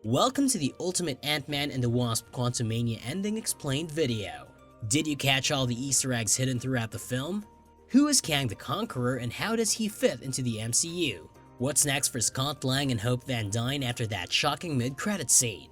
Welcome to the ultimate Ant-Man and the Wasp Quantumania Ending Explained video. Did you catch all the Easter eggs hidden throughout the film? Who is Kang the Conqueror and how does he fit into the MCU? What's next for Scott Lang and Hope Van Dyne after that shocking mid-credit scene?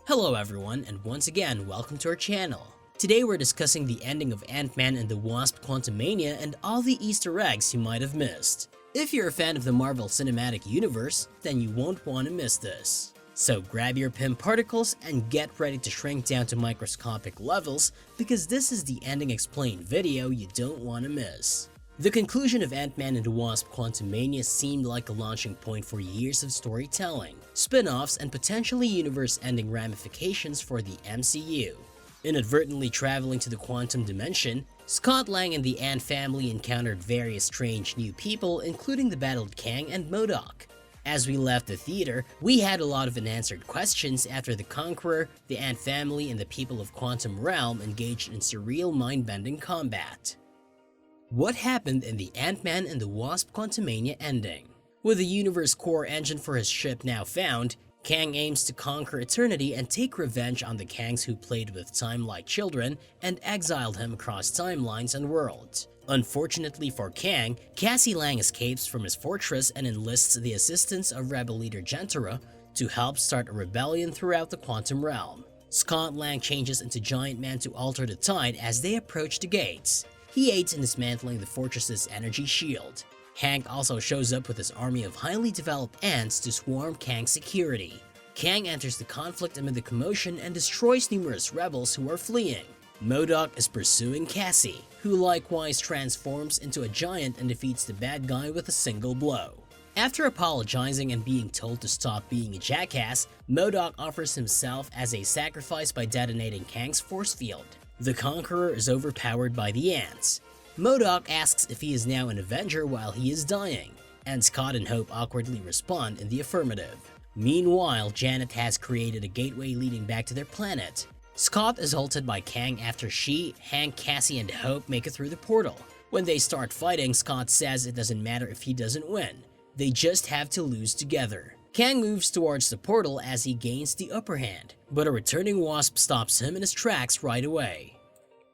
Hello everyone, and once again, welcome to our channel. Today we're discussing the ending of Ant-Man and the Wasp Quantumania and all the Easter eggs you might have missed. If you're a fan of the Marvel Cinematic Universe, then you won't want to miss this. So grab your Pym particles and get ready to shrink down to microscopic levels because this is the ending explained video you don't want to miss. The conclusion of Ant-Man and the Wasp Quantumania seemed like a launching point for years of storytelling, spin-offs, and potentially universe-ending ramifications for the MCU. Inadvertently traveling to the quantum dimension, Scott Lang and the Ant family encountered various strange new people, including the battled Kang and MODOK. As we left the theater, we had a lot of unanswered questions after the Conqueror, the Ant family, and the people of Quantum Realm engaged in surreal mind-bending combat. What happened in the Ant-Man and the Wasp Quantumania ending? With the universe core engine for his ship now found, Kang aims to conquer eternity and take revenge on the Kangs who played with time like children and exiled him across timelines and worlds. Unfortunately for Kang, Cassie Lang escapes from his fortress and enlists the assistance of rebel leader Gentara to help start a rebellion throughout the quantum realm. Scott Lang changes into Giant Man to alter the tide as they approach the gates. He aids in dismantling the fortress's energy shield. Hank also shows up with his army of highly developed ants to swarm Kang's security. Kang enters the conflict amid the commotion and destroys numerous rebels who are fleeing. MODOK is pursuing Cassie, who likewise transforms into a giant and defeats the bad guy with a single blow. After apologizing and being told to stop being a jackass, MODOK offers himself as a sacrifice by detonating Kang's force field. The Conqueror is overpowered by the ants. MODOK asks if he is now an Avenger while he is dying, and Scott and Hope awkwardly respond in the affirmative. Meanwhile, Janet has created a gateway leading back to their planet. Scott is halted by Kang after she, Hank, Cassie, and Hope make it through the portal. When they start fighting, Scott says it doesn't matter if he doesn't win, they just have to lose together. Kang moves towards the portal as he gains the upper hand, but a returning Wasp stops him in his tracks right away.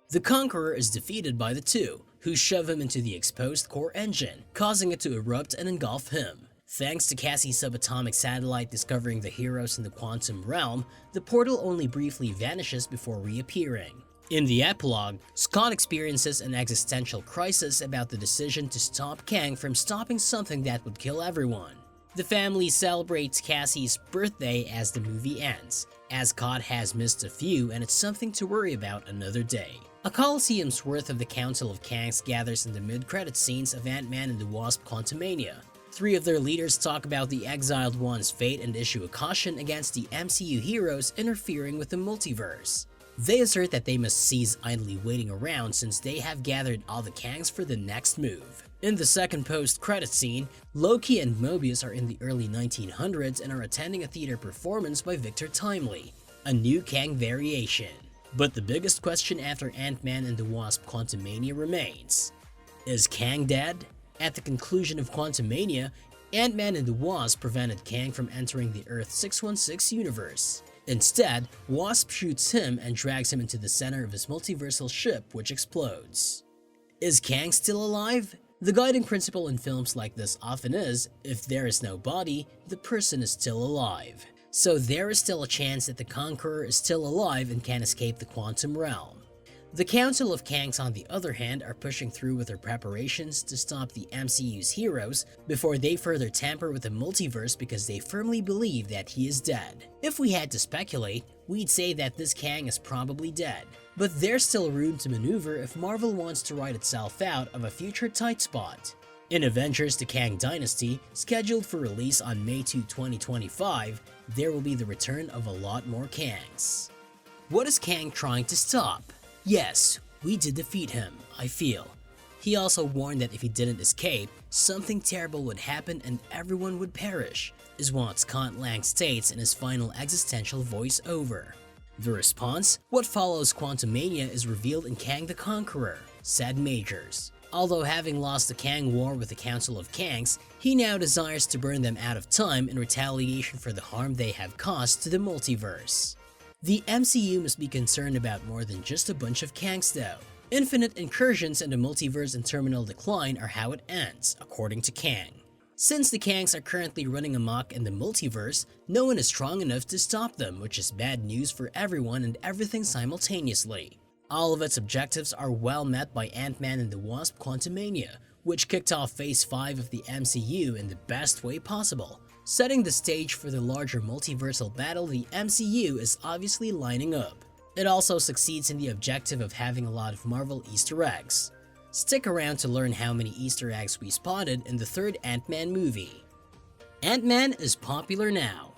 The Conqueror is defeated by the two, who shove him into the exposed core engine, causing it to erupt and engulf him. Thanks to Cassie's subatomic satellite discovering the heroes in the quantum realm, the portal only briefly vanishes before reappearing. In the epilogue, Scott experiences an existential crisis about the decision to stop Kang from stopping something that would kill everyone. The family celebrates Cassie's birthday as the movie ends, as Scott has missed a few and it's something to worry about another day. A Colosseum's worth of the Council of Kangs gathers in the mid-credit scenes of Ant-Man and the Wasp Quantumania. Three of their leaders talk about the exiled one's fate and issue a caution against the MCU heroes interfering with the multiverse. They assert that they must cease idly waiting around since they have gathered all the Kangs for the next move. In the second post-credit scene, Loki and Mobius are in the early 1900s and are attending a theater performance by Victor Timely, a new Kang variation. But the biggest question after Ant-Man and the Wasp Quantumania remains: is Kang dead? At the conclusion of Quantumania, Ant-Man and the Wasp prevented Kang from entering the Earth 616 universe. Instead, Wasp shoots him and drags him into the center of his multiversal ship, which explodes. Is Kang still alive? The guiding principle in films like this often is, if there is no body, the person is still alive. So there is still a chance that the Conqueror is still alive and can escape the quantum realm. The Council of Kangs, on the other hand, are pushing through with their preparations to stop the MCU's heroes before they further tamper with the multiverse because they firmly believe that he is dead. If we had to speculate, we'd say that this Kang is probably dead. But there's still room to maneuver if Marvel wants to write itself out of a future tight spot. In Avengers: The Kang Dynasty, scheduled for release on May 2, 2025, there will be the return of a lot more Kangs. What is Kang trying to stop? Yes, we did defeat him, I feel. He also warned that if he didn't escape, something terrible would happen and everyone would perish, is what Scott Lang states in his final existential voiceover. The response? What follows Quantumania is revealed in Kang the Conqueror, said Majors. Although having lost the Kang War with the Council of Kangs, he now desires to burn them out of time in retaliation for the harm they have caused to the multiverse. The MCU must be concerned about more than just a bunch of Kangs though. Infinite incursions in the multiverse and terminal decline are how it ends, according to Kang. Since the Kangs are currently running amok in the multiverse, no one is strong enough to stop them, which is bad news for everyone and everything simultaneously. All of its objectives are well met by Ant-Man and the Wasp: Quantumania, which kicked off Phase 5 of the MCU in the best way possible, setting the stage for the larger multiversal battle the MCU is obviously lining up. It also succeeds in the objective of having a lot of Marvel Easter eggs. Stick around to learn how many Easter eggs we spotted in the third Ant-Man movie. Ant-Man is popular now.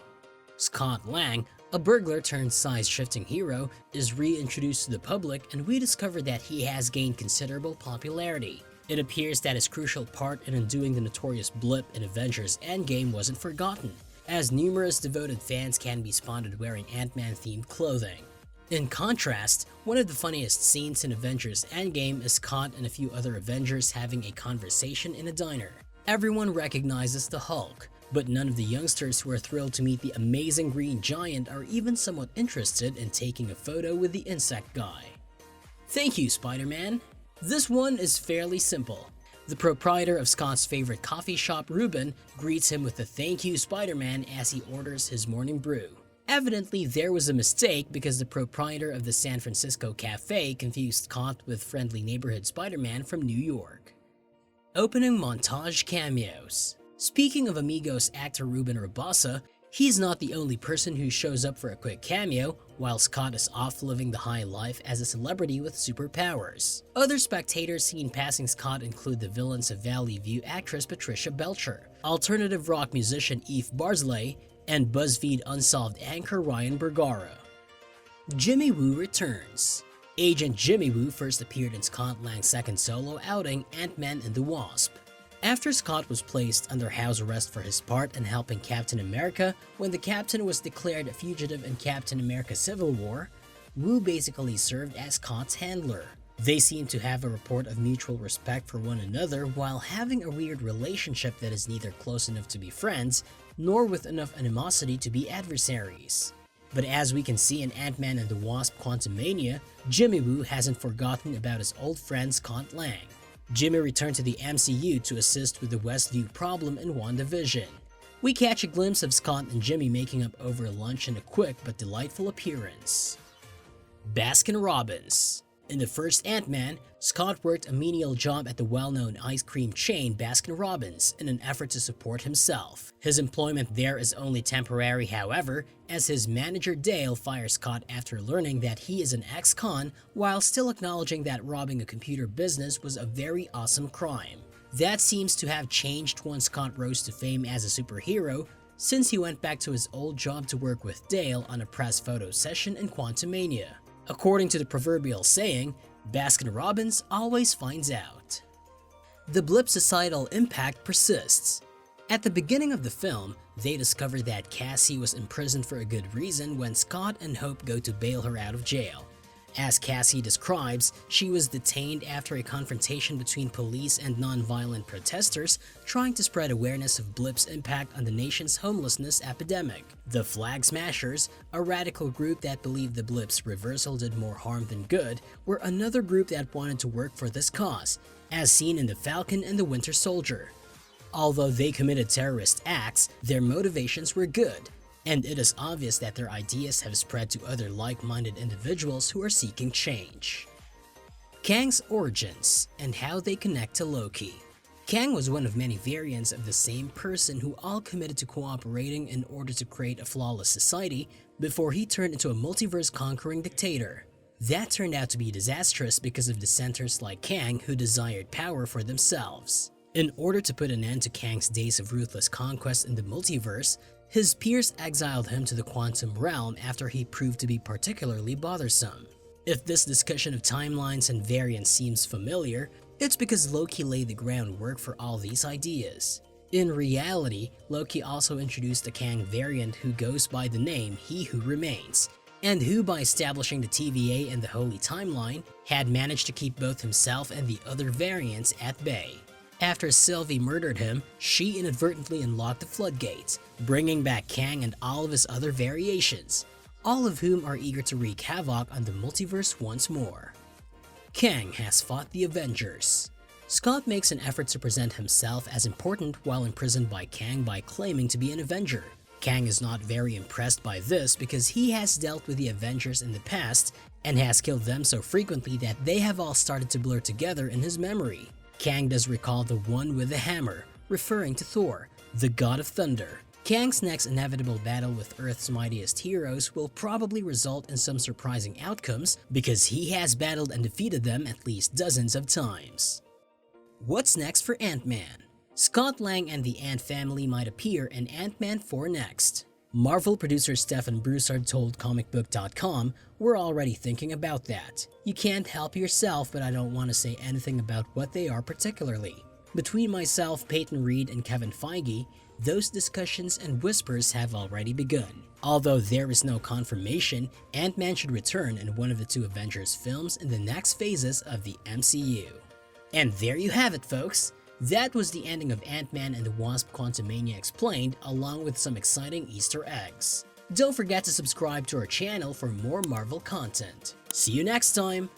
Scott Lang, a burglar turned size-shifting hero, is reintroduced to the public, and we discover that he has gained considerable popularity. It appears that his crucial part in undoing the notorious blip in Avengers Endgame wasn't forgotten, as numerous devoted fans can be spotted wearing Ant-Man themed clothing. In contrast, one of the funniest scenes in Avengers Endgame is Scott and a few other Avengers having a conversation in a diner. Everyone recognizes the Hulk, but none of the youngsters who are thrilled to meet the amazing green giant are even somewhat interested in taking a photo with the insect guy. Thank you, Spider-Man. This one is fairly simple. The proprietor of Scott's favorite coffee shop, Ruben, greets him with a "Thank you, Spider-Man" as he orders his morning brew. Evidently, there was a mistake because the proprietor of the San Francisco cafe confused Scott with friendly neighborhood Spider-Man from New York. Opening montage cameos. Speaking of Amigos actor Ruben Rabasa, he's not the only person who shows up for a quick cameo while Scott is off living the high life as a celebrity with superpowers. Other spectators seen passing Scott include the Villains of Valley View actress Patricia Belcher, alternative rock musician Eve Barzilay, and BuzzFeed Unsolved anchor Ryan Bergara. Jimmy Woo returns. Agent Jimmy Woo first appeared in Scott Lang's second solo outing, Ant-Man and the Wasp. After Scott was placed under house arrest for his part in helping Captain America when the Captain was declared a fugitive in Captain America Civil War, Woo basically served as Scott's handler. They seem to have a rapport of mutual respect for one another while having a weird relationship that is neither close enough to be friends nor with enough animosity to be adversaries. But as we can see in Ant-Man and the Wasp: Quantumania, Jimmy Woo hasn't forgotten about his old friend Scott Lang. Jimmy returned to the MCU to assist with the Westview problem in WandaVision. We catch a glimpse of Scott and Jimmy making up over lunch in a quick but delightful appearance. Baskin-Robbins. In the first Ant-Man, Scott worked a menial job at the well-known ice cream chain Baskin-Robbins in an effort to support himself. His employment there is only temporary, however, as his manager Dale fires Scott after learning that he is an ex-con while still acknowledging that robbing a computer business was a very awesome crime. That seems to have changed once Scott rose to fame as a superhero, since he went back to his old job to work with Dale on a press photo session in Quantumania. According to the proverbial saying, Baskin-Robbins always finds out. The blip's societal impact persists. At the beginning of the film, they discover that Cassie was imprisoned for a good reason when Scott and Hope go to bail her out of jail. As Cassie describes, she was detained after a confrontation between police and non-violent protesters trying to spread awareness of Blip's impact on the nation's homelessness epidemic. The Flag Smashers, a radical group that believed the Blip's reversal did more harm than good, were another group that wanted to work for this cause, as seen in The Falcon and the Winter Soldier. Although they committed terrorist acts, their motivations were good, and it is obvious that their ideas have spread to other like-minded individuals who are seeking change. Kang's origins and how they connect to Loki. Kang was one of many variants of the same person who all committed to cooperating in order to create a flawless society before he turned into a multiverse-conquering dictator. That turned out to be disastrous because of dissenters like Kang who desired power for themselves. In order to put an end to Kang's days of ruthless conquest in the multiverse, his peers exiled him to the quantum realm after he proved to be particularly bothersome. If this discussion of timelines and variants seems familiar, it's because Loki laid the groundwork for all these ideas. In reality, Loki also introduced a Kang variant who goes by the name He Who Remains, and who, by establishing the TVA and the Holy Timeline, had managed to keep both himself and the other variants at bay. After Sylvie murdered him, she inadvertently unlocked the floodgates, bringing back Kang and all of his other variations, all of whom are eager to wreak havoc on the multiverse once more. Kang has fought the Avengers. Scott makes an effort to present himself as important while imprisoned by Kang by claiming to be an Avenger. Kang is not very impressed by this because he has dealt with the Avengers in the past and has killed them so frequently that they have all started to blur together in his memory. Kang does recall the one with the hammer, referring to Thor, the god of thunder. Kang's next inevitable battle with Earth's mightiest heroes will probably result in some surprising outcomes because he has battled and defeated them at least dozens of times. What's next for Ant-Man? Scott Lang and the Ant family might appear in Ant-Man 4 next. Marvel producer Stefan Broussard told comicbook.com, "We're already thinking about that. You can't help yourself, but I don't want to say anything about what they are particularly. Between myself, Peyton Reed, and Kevin Feige, those discussions and whispers have already begun. Although there is no confirmation, Ant-Man should return in one of the two Avengers films in the next phases of the MCU." And there you have it, folks. That was the ending of Ant-Man and the Wasp: Quantumania Explained, along with some exciting Easter eggs. Don't forget to subscribe to our channel for more Marvel content. See you next time!